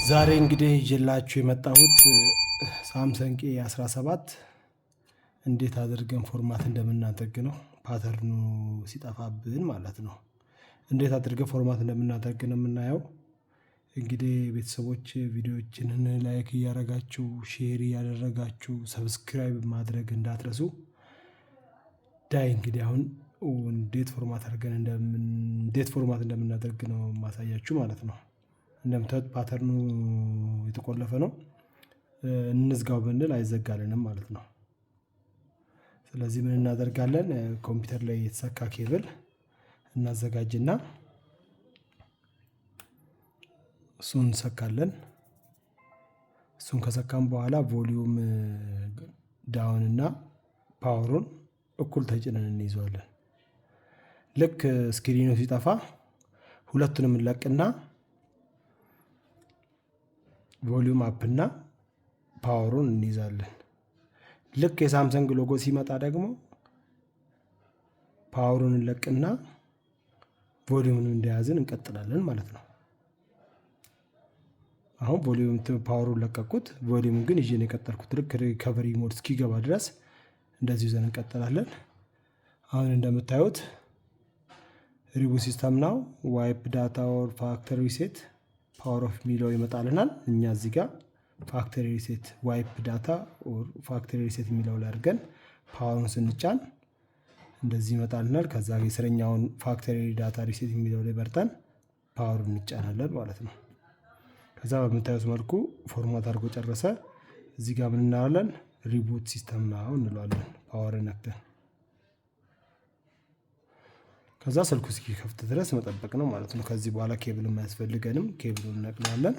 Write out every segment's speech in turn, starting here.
ዛሬ እንግዲህ ይዤላችሁ የመጣሁት ሳምሰንግ ኤ17 እንዴት አድርገን ፎርማት እንደምናደርግ ነው። ፓተርኑ ሲጠፋብን ማለት ነው። እንዴት አድርገን ፎርማት እንደምናደርግ ነው የምናየው። እንግዲህ ቤተሰቦች ቪዲዮዎችንን ላይክ እያደረጋችሁ ሼር እያደረጋችሁ ሰብስክራይብ ማድረግ እንዳትረሱ። ዳይ እንግዲህ አሁን እንዴት ፎርማት እንደምናደርግ ነው ማሳያችሁ ማለት ነው። እንደምታዩት ፓተርኑ የተቆለፈ ነው። እንዝጋው ብንል አይዘጋልንም ማለት ነው። ስለዚህ ምን እናደርጋለን? ኮምፒውተር ላይ የተሰካ ኬብል እናዘጋጅና እሱን እንሰካለን። እሱን ከሰካም በኋላ ቮሊዩም ዳውን እና ፓወሩን እኩል ተጭነን እንይዘዋለን። ልክ ስክሪኑ ሲጠፋ ሁለቱንም እንለቅና ቮሊዩም አፕ እና ፓወሩን እንይዛለን። ልክ የሳምሰንግ ሎጎ ሲመጣ ደግሞ ፓወሩን እንለቅና ቮሊዩምን እንደያዝን እንቀጥላለን ማለት ነው። አሁን ቮሊዩም ፓወሩን ለቀቁት፣ ቮሊዩም ግን ይዤ ነው የቀጠልኩት። ልክ ሪከቨሪ ሞድ እስኪገባ ድረስ እንደዚህ ይዘን እንቀጥላለን። አሁን እንደምታዩት ሪቡት ሲስተም ናው ዋይፕ ዳታ ኦር ፋክተሪ ሪሴት ፓወር ኦፍ ሚለው ይመጣልናል። እኛ እዚህ ጋር ፋክተሪ ሪሴት ዋይፕ ዳታ ኦር ፋክተሪ ሪሴት የሚለው ላይ አድርገን ፓወሩን ስንጫን እንደዚህ ይመጣልናል። ከዛ የስረኛውን ፋክተሪ ዳታ ሪሴት የሚለው ላይ በርተን ፓወሩን እንጫናለን ማለት ነው። ከዛ በምታዩት መልኩ ፎርማት አድርጎ ጨረሰ። እዚህ ጋር ምን እናላለን? ሪቡት ሲስተም ናው እንለዋለን። ፓወር ነክተን ከዛ ስልኩ እስኪከፍት ድረስ መጠበቅ ነው ማለት ነው። ከዚህ በኋላ ኬብል የማያስፈልገንም፣ ኬብሉን ነቅላለን።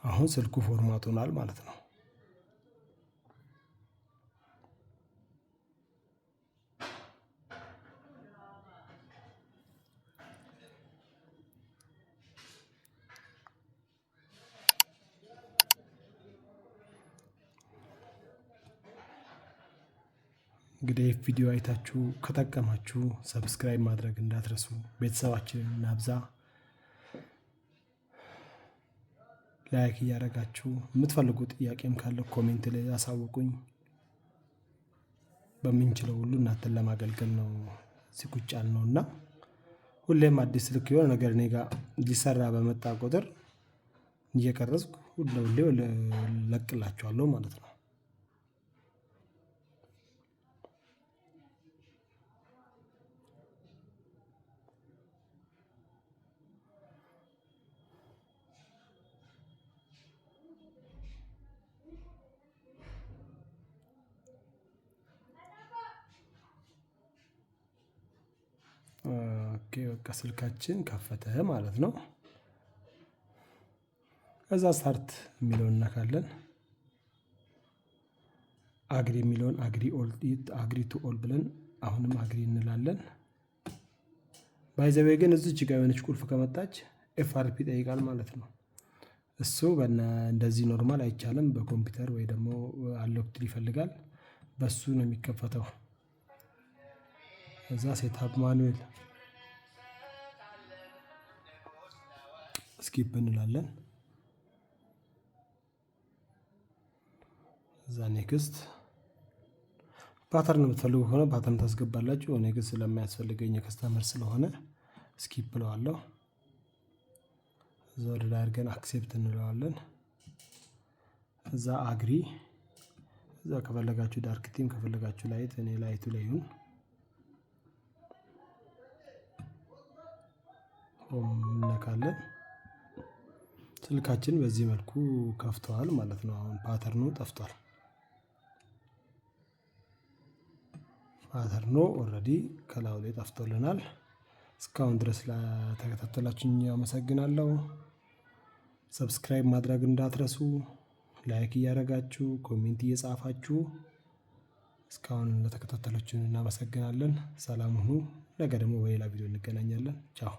አሁን ስልኩ ፎርማት ሆኗል ማለት ነው። እንግዲህ ቪዲዮ አይታችሁ ከጠቀማችሁ ሰብስክራይብ ማድረግ እንዳትረሱ። ቤተሰባችንን እናብዛ። ላይክ እያደረጋችሁ የምትፈልጉት ጥያቄም ካለ ኮሜንት ላይ አሳውቁኝ። በምንችለው ሁሉ እናንተን ለማገልገል ነው እዚህ ቁጭ ያልነው እና ሁሌም አዲስ ስልክ የሆነ ነገር እኔ ጋር ሊሰራ በመጣ ቁጥር እየቀረጽኩ ሁሌ ለቅላችኋለሁ ማለት ነው። ኦኬ በቃ ስልካችን ከፈተ ማለት ነው። ከዛ ስታርት የሚለውን እነካለን። አግሪ የሚለውን አግሪ ቱ ኦል ብለን አሁንም አግሪ እንላለን። ባይዘዌ ግን እዚች ጋር የሆነች ቁልፍ ከመጣች ኤፍአርፒ ይጠይቃል ማለት ነው። እሱ እንደዚህ ኖርማል አይቻልም። በኮምፒውተር ወይ ደግሞ አሎክድ ይፈልጋል። በሱ ነው የሚከፈተው። እዛ ሴትአፕ ማኑዌል ስኪፕ እንላለን። እዛ ኔክስት ፓተርን የምትፈልጉ ከሆነ ፓተርን ታስገባላችሁ። እኔ ግን ስለማያስፈልገኝ የከስተመር ስለሆነ ስኪፕ ብለዋለሁ። እዛ ወደ ላይ አድርገን አክሴፕት እንለዋለን። እዛ አግሪ። እዛ ከፈለጋችሁ ዳርክ ቲም ከፈለጋችሁ ላይት፣ እኔ ላይቱ ላይ ይሁን። እንነካለን። ስልካችን በዚህ መልኩ ከፍተዋል ማለት ነው። አሁን ፓተርኑ ጠፍቷል። ፓተርኑ ኦልሬዲ ከላዩ ላይ ጠፍቶልናል። እስካሁን ድረስ ለተከታተላችሁኝ አመሰግናለሁ። ሰብስክራይብ ማድረግ እንዳትረሱ። ላይክ እያደረጋችሁ ኮሜንት እየጻፋችሁ እስካሁን ለተከታተላችሁን እናመሰግናለን። ሰላም ሁኑ። ነገ ደግሞ በሌላ ቪዲዮ እንገናኛለን። ቻው።